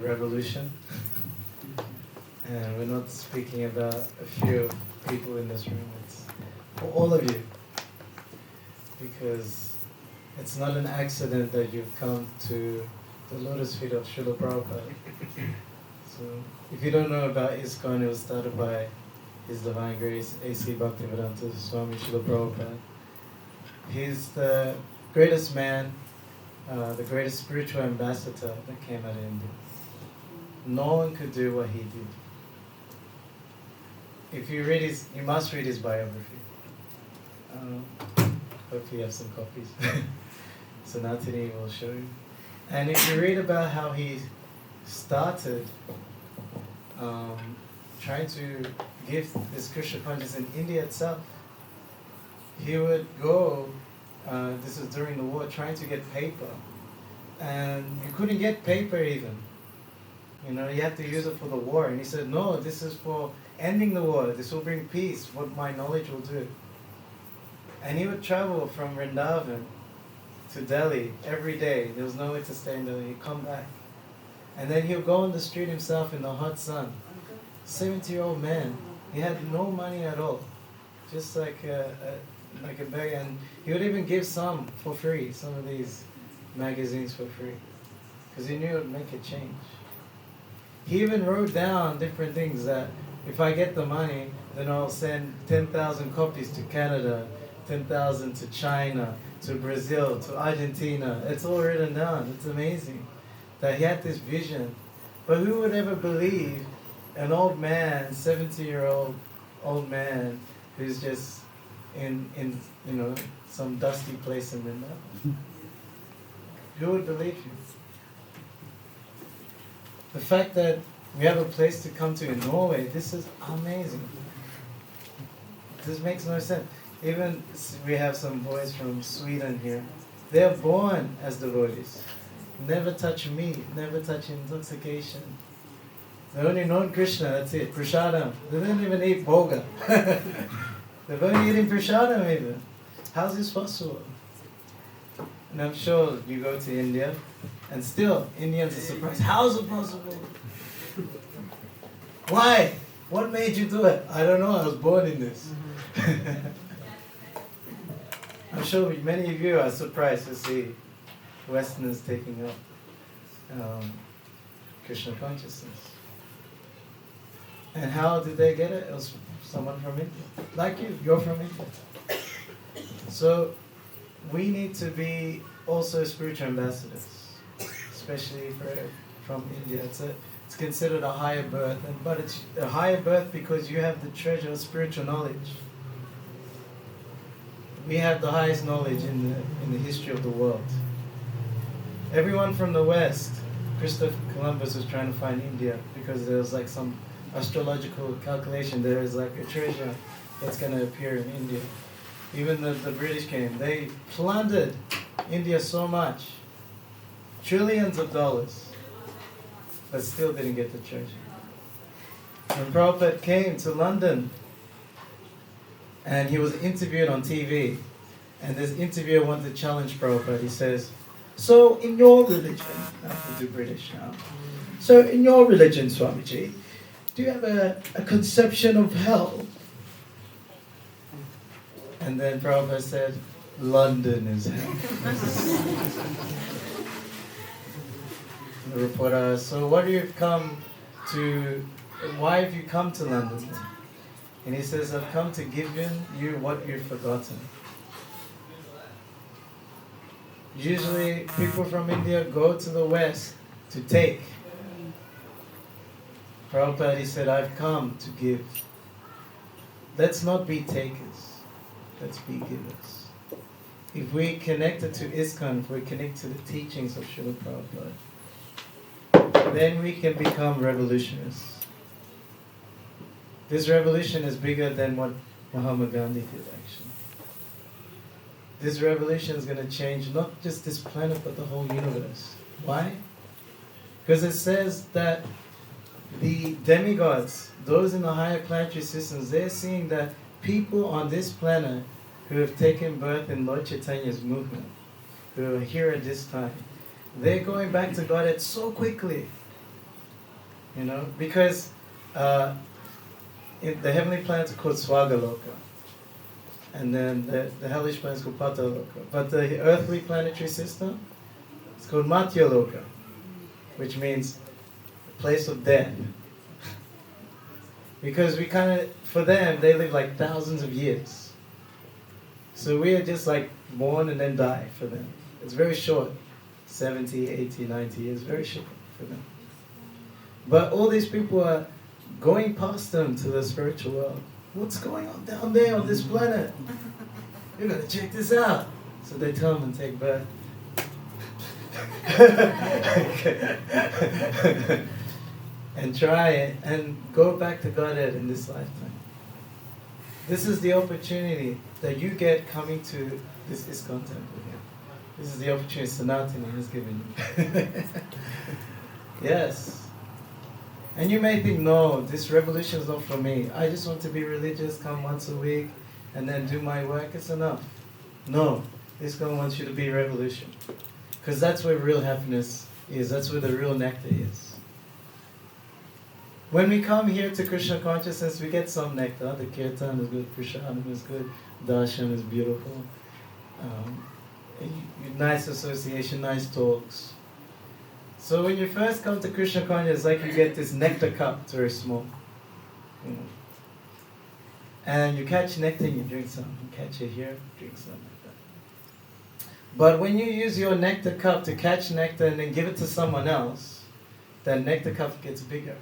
revolution. And we're not speaking about a few people in this room, it's for all of you. Because it's not an accident that you've come to the lotus feet of Srila Prabhupada. So, if you don't know about Iskcon, it was started by His Divine Grace, A.C. Bhaktivedanta Swami Srila Prabhupada. He's the greatest man, the greatest spiritual ambassador that came out of India. No one could do what he did. If you read you must read his biography. Hope you have some copies. Sanatani will show you. And if you read about how he started trying to give this Krishna consciousness in India itself, he would go, this is during the war, trying to get paper. And you couldn't get paper even. You know, you have to use it for the war. And he said, no, this is for ending the war. This will bring peace, what my knowledge will do. And he would travel from Vrindavan to Delhi every day. There was nowhere to stay in Delhi. He'd come back. And then he'll go on the street himself in the hot sun. 70-year-old man. He had no money at all. Just like a beggar. And he would even give some for free, some of these magazines for free. Because he knew it would make a change. He even wrote down different things that if I get the money, then I'll send 10,000 copies to Canada, 10,000 to China, to Brazil, to Argentina. It's all written down. It's amazing that he had this vision. But who would ever believe an old man, 70-year-old old man, who's just in some dusty place in Vrindavan? Who would believe you? The fact that we have a place to come to in Norway, this is amazing. This makes no sense. Even we have some boys from Sweden here. They are born as devotees. Never touch meat, never touch intoxication. They only know Krishna, that's it. Prasadam. They don't even eat bhoga. They're only eating prasadam even. How's this possible? And I'm sure you go to India, and still Indians are surprised. How is it possible? Why? What made you do it? I don't know, I was born in this. I'm sure many of you are surprised to see Westerners taking up Krishna consciousness. And how did they get it? It was someone from India. Like you're from India. So we need to be also spiritual ambassadors, especially from India. It's considered a higher birth, but it's a higher birth because you have the treasure of spiritual knowledge. We have the highest knowledge in the history of the world. Everyone from the West, Christopher Columbus was trying to find India because there was like some astrological calculation. There is like a treasure that's going to appear in India. Even the British came. They plundered India so much, trillions of dollars, but still didn't get the treasure. When Prabhupada came to London, and he was interviewed on TV, and this interviewer wanted to challenge Prabhupada. He says, so in your religion, I have to do British now, so in your religion, Swamiji, do you have a conception of hell? And then Prabhupada said, London is hell. The reporter asked, so why have you come to London? And he says, I've come to give you what you've forgotten. Usually people from India go to the West to take. Prabhupada, he said, I've come to give. Let's not be takers. Let's be givers. If we connected to Iskcon, if we connect to the teachings of Srila Prabhupada, then we can become revolutionists. This revolution is bigger than what Mahatma Gandhi did, actually. This revolution is going to change not just this planet, but the whole universe. Why? Because it says that the demigods, those in the higher planetary systems, they're seeing that people on this planet who have taken birth in Lord Chaitanya's movement, who are here at this time, they're going back to Godhead so quickly. You know, because the heavenly planets are called Swagaloka, and then the hellish planet is called Pataloka. But the earthly planetary system is called Matyaloka, which means the place of death. Because we kind of, for them, they live like thousands of years. So we are just like born and then die for them. It's very short, 70, 80, 90 years, very short for them. But all these people are going past them to the spiritual world. What's going on down there on this planet? You gotta check this out. So they tell them and take birth. And try it and go back to Godhead in this lifetime. This is the opportunity that you get coming to this Iskcon temple here. This is the opportunity Sanatana has given you. Yes. And you may think, no, this revolution is not for me. I just want to be religious, come once a week, and then do my work. It's enough. No, Iskcon wants you to be revolution. Because that's where real happiness is. That's where the real nectar is. When we come here to Krishna consciousness, we get some nectar. The kirtan is good, prasadam is good, darshan is beautiful. Nice association, nice talks. So when you first come to Krishna consciousness, it's like you get this nectar cup, it's very small. You know. And you catch nectar and you drink some. You catch it here, drink some like that. But when you use your nectar cup to catch nectar and then give it to someone else, that nectar cup gets bigger.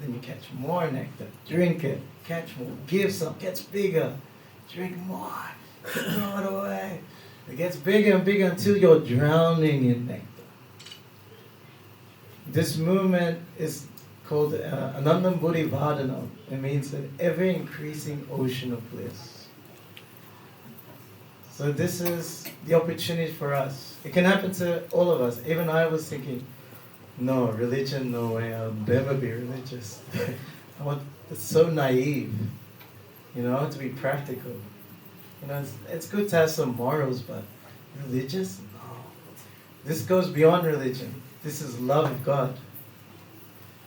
Then you catch more nectar, drink it, catch more, give some, gets bigger, drink more, throw it away. It gets bigger and bigger until you're drowning in nectar. This movement is called Anandam Buddhi Vardhanam. It means an ever-increasing ocean of bliss. So this is the opportunity for us. It can happen to all of us. Even I was thinking, no, religion, no way, I'll never be religious. It's so naive. You know, I want to be practical. You know, it's good to have some morals, but religious? No. This goes beyond religion. This is love of God.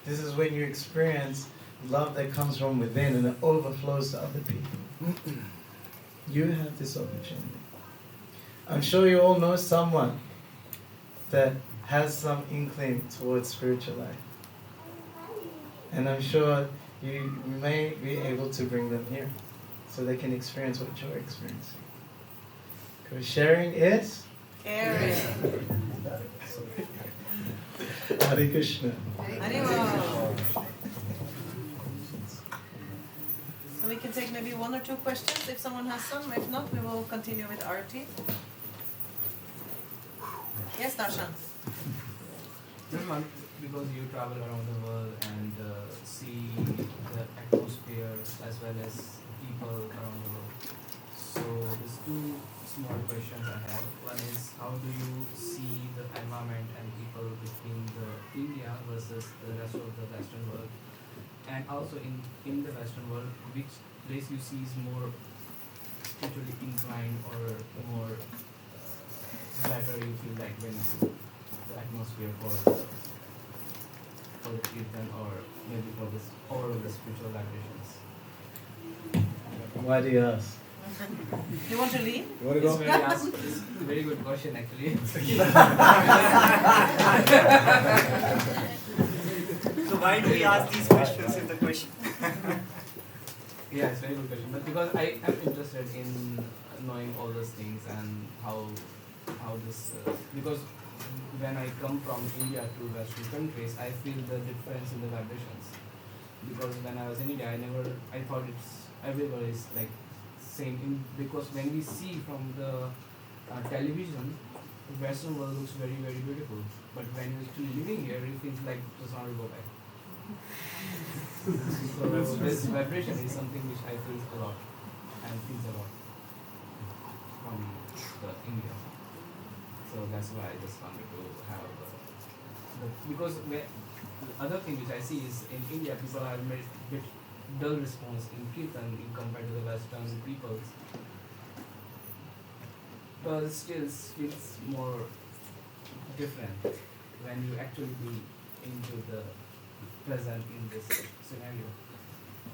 This is when you experience love that comes from within and it overflows to other people. You have this opportunity. I'm sure you all know someone that has some inkling towards spiritual life. And I'm sure you may be able to bring them here so they can experience what you're experiencing. Because sharing is caring. Hare Krishna. Harinama. So we can take maybe one or two questions if someone has some. If not, we will continue with Arti. Yes, Darshan. Because you travel around the world and see the atmosphere as well as people around the world. So there's two small questions I have. One is, how do you see the environment and people between the India versus the rest of the Western world? And also in the Western world, which place you see is more spiritually inclined or more better you feel like when the atmosphere for the kirtan or maybe for this overall the spiritual vibrations? Why do you ask? You want to lead? You want to go? It's a very good question actually. So why do we ask these questions in the question? Yeah, it's a very good question. But because I am interested in knowing all those things and how this because when I come from India to Western countries, I feel the difference in the vibrations. Because when I was in India, I thought it's everywhere is like same. Because when we see from the television, the Western world looks very, very beautiful. But when you're still living here, it feels like it does not go back. So this vibration is something which I feel a lot and feels a lot from the India. So that's why I just wanted to have because the other thing which I see is in India people have made bit dull response in kirtan in compared to the Western peoples. But still feels more different when you actually be into the present in this scenario.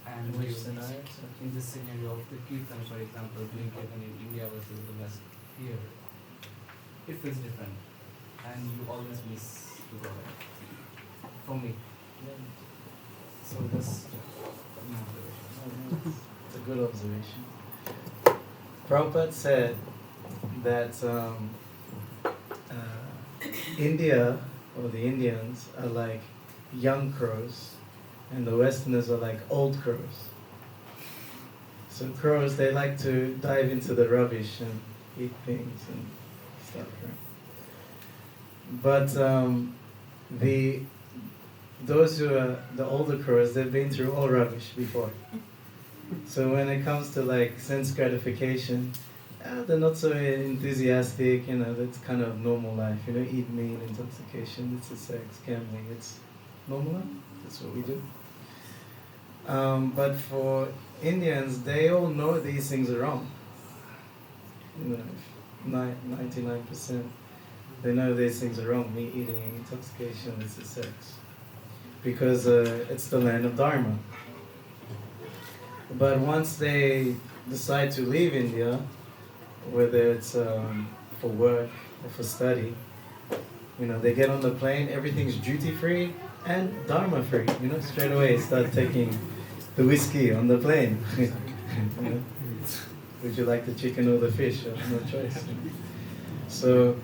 And Which scenario? in this scenario of the kirtan, for example, doing kirtan in India versus the West here, it feels different, and you always miss to go there. For me, so that's my observation. It's a good observation. Prabhupada said that India, or the Indians, are like young crows, and the Westerners are like old crows. So crows, they like to dive into the rubbish and eat things and stuff, right? But those who are the older crows, they've been through all rubbish before. So when it comes to like sense gratification, they're not so enthusiastic, that's kind of normal life, eat meat, intoxication, it's a sex, gambling, it's normal life, that's what we do. But for Indians, they all know these things are wrong. 99%, they know these things are wrong, meat eating, intoxication, it's a sex. Because it's the land of Dharma. But once they decide to leave India, whether it's for work or for study, they get on the plane, everything's duty free and Dharma free. Straight away start taking the whiskey on the plane. Would you like the chicken or the fish? No choice. So,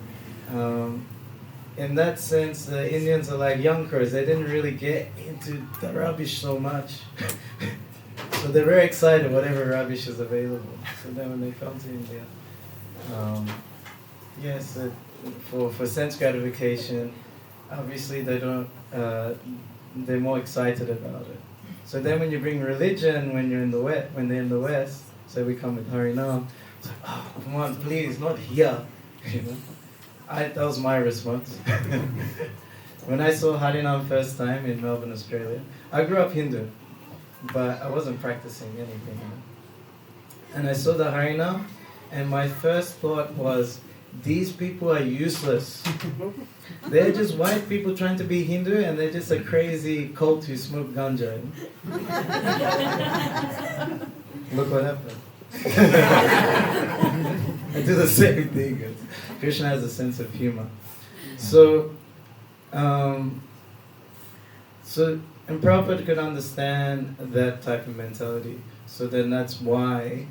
in that sense, the Indians are like young crows. They didn't really get into the rubbish so much. So they're very excited whatever rubbish is available. So then when they come to India, yes, for sense gratification, obviously they don't, they're more excited about it. So then when you bring religion, when they're in the West, so we come with Harinama, it's like, oh, come on, please, not here. That was my response. When I saw Harinam first time in Melbourne, Australia, I grew up Hindu, but I wasn't practicing anything. And I saw the Harinam, and my first thought was, these people are useless. They're just white people trying to be Hindu, and they're just a crazy cult who smoke ganja. Look what happened. I do the same thing. Krishna has a sense of humor. So, and Prabhupada could understand that type of mentality. So then that's why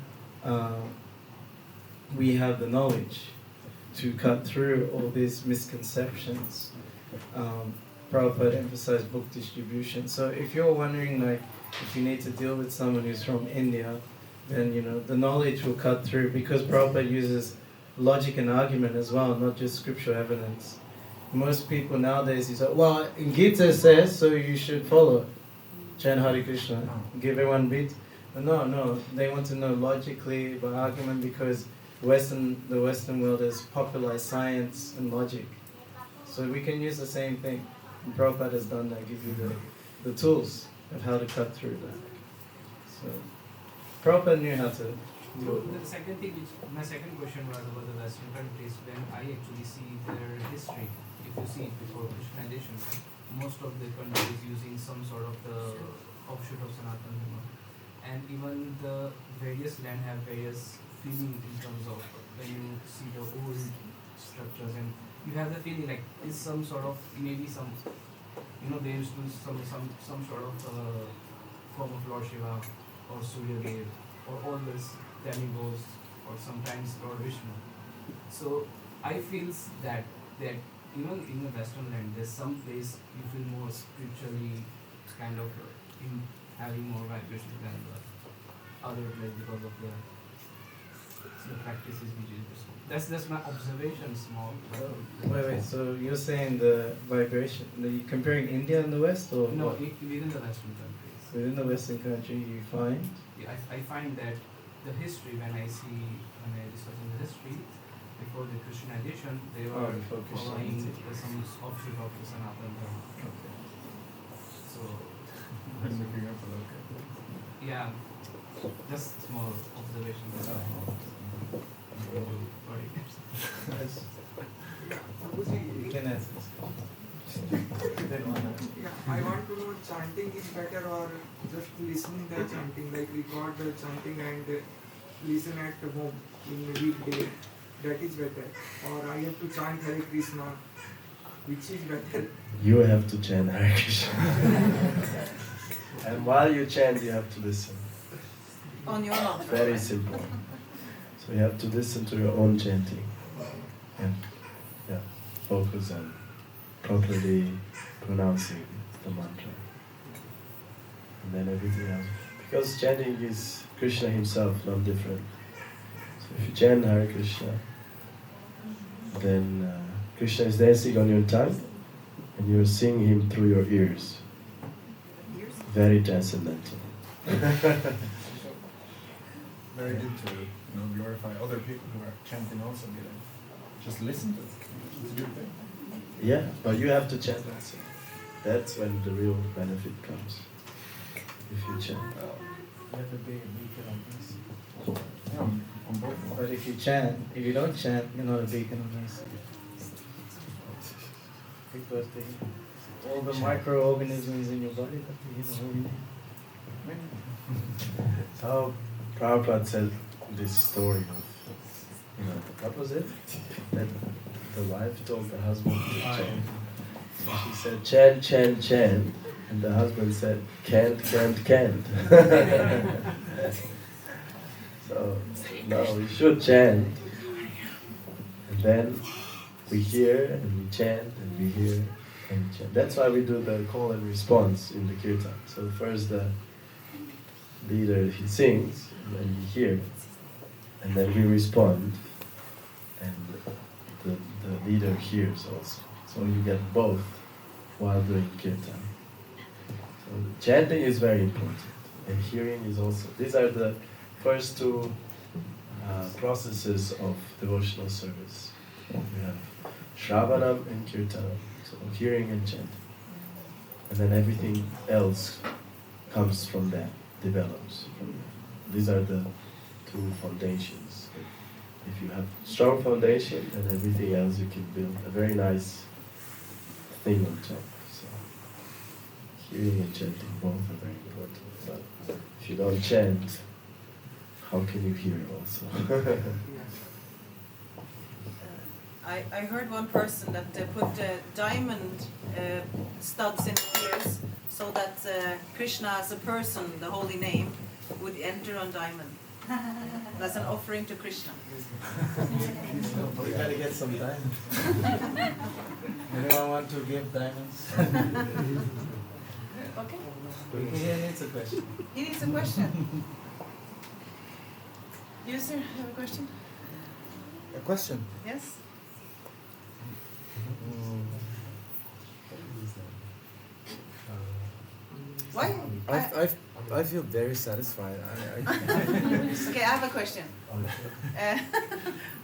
we have the knowledge to cut through all these misconceptions. Prabhupada emphasized book distribution. So if you're wondering, if you need to deal with someone who's from India, then the knowledge will cut through, because Prabhupada uses logic and argument as well, not just scriptural evidence. Most people nowadays, you say, well, in Gita says, so you should follow. Chant Hare Krishna, give everyone beat. No, they want to know logically by argument, because the Western world has popularized science and logic. So we can use the same thing. And Prabhupada has done that, give you the tools of how to cut through that. So Prabhupada knew how to do it. The second thing, my second question was about the Western countries. When I actually see their history, if you see it before Christianization, most of the countries using some sort of the offshoot of Sanatana Dharma. And even the various land have various feeling in terms of when you see the old structures, and you have the feeling like it's some sort of, maybe some, they used to some sort of form of Lord Shiva or Surya Dev or all this demigods or sometimes Lord Vishnu. So I feel that even in the Western land, there's some place you feel more spiritually kind of having more vibration than the other place because of the practices which is. That's my observation, small. Wait, so you're saying the vibration, you're comparing India and the West, or no, what? Within the Western countries. Within the Western country, you find? Yeah, I find that the history, when I discuss the history, before the Christianization, they were following some offshoot of the Sanatana Dharma. Okay. So, yeah, just small observation. You can answer this. I want to know chanting is better or just listening the chanting, like record the chanting and listen at home in the weekday. That is better. Or I have to chant Hare Krishna. Which is better? You have to chant Hare Krishna. And while you chant, you have to listen. On your mantra. Very simple. So you have to listen to your own chanting and focus on properly pronouncing the mantra. And then everything else. Because chanting is Krishna himself, not different. So if you chant Hare Krishna, then Krishna is dancing on your tongue and you're seeing him through your ears. Very transcendental. Very good to glorify other people who are chanting also. Just listen to it. It's a good thing. Yeah, but you have to chant also. That's when the real benefit comes. If you chant. You have to be a beacon of mercy. Yeah, on both. But if you don't chant, you're not a beacon of mercy. Because all the microorganisms in your body have to hear the holy name. So Prabhupada said this story of, what was it? That the wife told the husband to chant. She said, chant, chant, chant. And the husband said, can't, can't, can't. So, no, we should chant. And then we hear and we chant and we hear and we chant. That's why we do the call and response in the kirtan. So first the leader, he sings and we hear. And then we respond. And the leader hears also. So you get both while doing kirtan. So chanting is very important, and hearing is also. These are the first two processes of devotional service. We have Shravanam and Kirtanam, so hearing and chanting. And then everything else comes from that, develops from that. These are the two foundations. If you have strong foundation, then everything else you can build a very nice thing on top. So hearing and chanting both are very important. But if you don't chant, how can you hear also? I heard one person that put diamond studs in the ears so that Krishna as a person, the holy name, would enter on diamond. That's an offering to Krishna. We gotta get some diamonds. Anyone want to give diamonds? Okay. He needs a question. He needs a question. You, sir, have a question? A question? Yes? Why? I feel very satisfied. Okay, I have a question.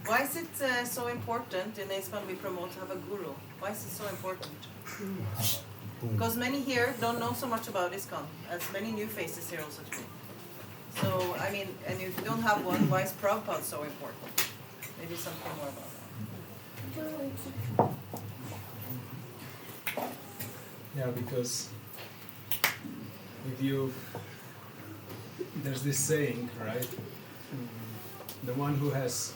Why is it so important in Iskcon we promote to have a guru? Why is it so important? Because many here don't know so much about Iskcon, as many new faces here also today. So, I mean, and if you don't have one, why is Prabhupada so important? Maybe something more about that. Yeah, because if you, there's this saying, right? The one who has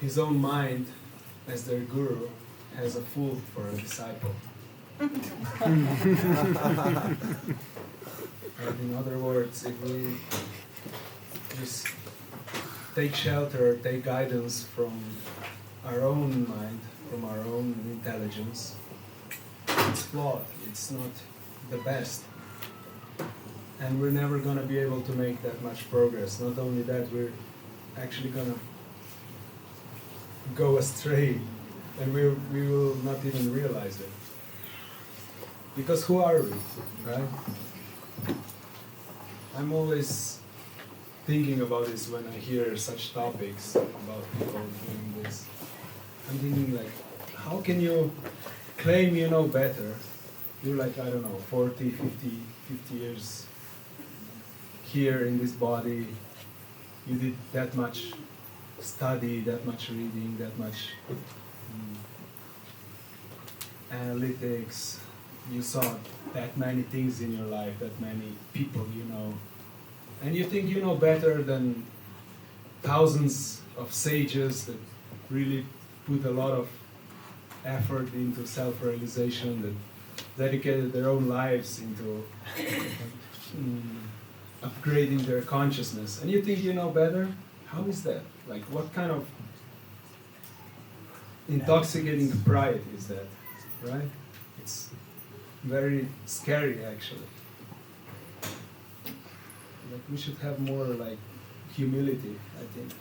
his own mind as their guru has a fool for a disciple. And in other words, if we just take shelter, take guidance from our own mind, from our own intelligence, it's flawed, it's not the best. And we're never going to be able to make that much progress. Not only that, we're actually going to go astray, and we will not even realize it. Because who are we, right? I'm always thinking about this when I hear such topics about people doing this. I'm thinking like, how can you claim you know better? You're like, I don't know, 40, 50 years here in this body. You did that much study, that much reading, that much analytics, you saw that many things in your life, that many people you know, and you think you know better than thousands of sages that really put a lot of effort into self-realization, that dedicated their own lives into upgrading their consciousness, and you think you know better? How is that? Like, what kind of intoxicating pride is that, right? It's very scary, actually. Like, we should have more like humility, I think,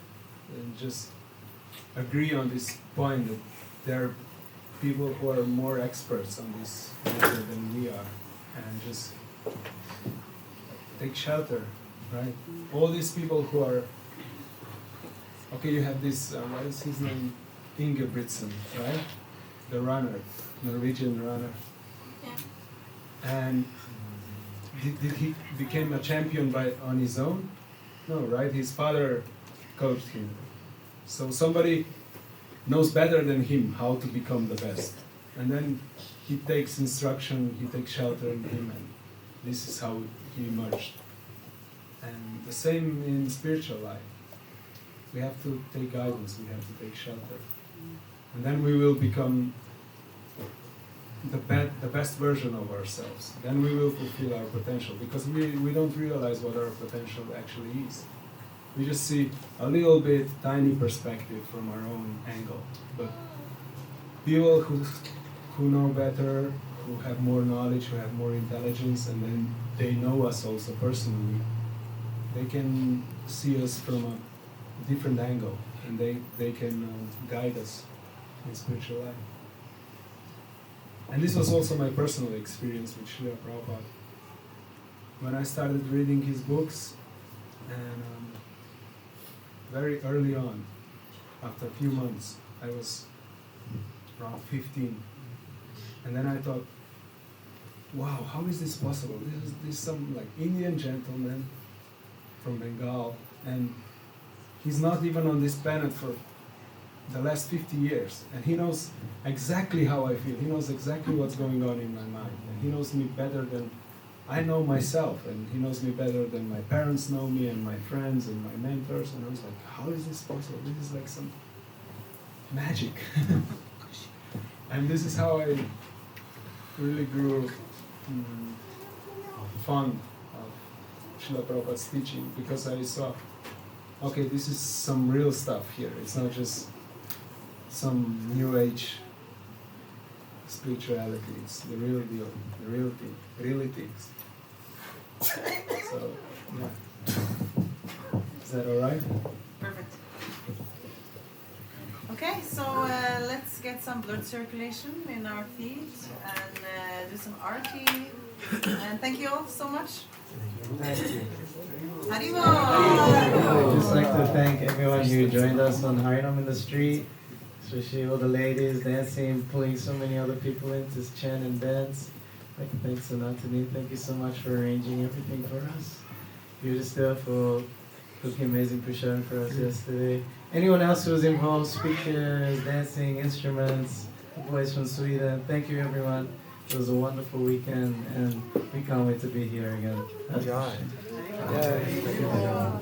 and just agree on this point that there are people who are more experts on this matter than we are, and just take shelter, right? All these people who are, okay, you have this, what is his name? Ingebrigtsen, right? The runner, Norwegian runner. Yeah. And did he became a champion on his own? No, right? His father coached him. So somebody knows better than him how to become the best. And then he takes instruction, he takes shelter in him, and this is how he emerged. And the same in spiritual life. We have to take guidance, we have to take shelter. And then we will become the best version of ourselves. Then we will fulfill our potential, because we don't realize what our potential actually is. We just see a little bit tiny perspective from our own angle. But people who know better, who have more knowledge, who have more intelligence, and then they know us also personally, they can see us from a different angle, and they can guide us in spiritual life. And this was also my personal experience with Srila Prabhupada. When I started reading his books, and very early on, after a few months, I was around 15, and then I thought, wow, how is this possible? This is some like Indian gentleman from Bengal, and he's not even on this planet for the last 50 years, and he knows exactly how I feel. He knows exactly what's going on in my mind, and he knows me better than I know myself, and he knows me better than my parents know me, and my friends, and my mentors. And I was like, how is this possible? This is like some magic. And this is how I really grew fond of Srila Prabhupada's teaching, because I saw, okay, this is some real stuff here. It's not just some new age spirituality. It's the real deal, the real thing, really things. So, yeah. Is that all right? Perfect. Okay, so let's get some blood circulation in our feet and do some arti. And thank you all so much. Thank you. Harimo! I'd just like to thank everyone who joined us on Harinam in the street, especially all the ladies dancing, pulling so many other people in to chant and dance. Like, thanks to Natani. Thank you so much for arranging everything for us. You just there for cooking amazing prashad for us yesterday. Anyone else who was involved, speakers, dancing, instruments, boys from Sweden, thank you everyone. It was a wonderful weekend, and we can't wait to be here again. Yeah.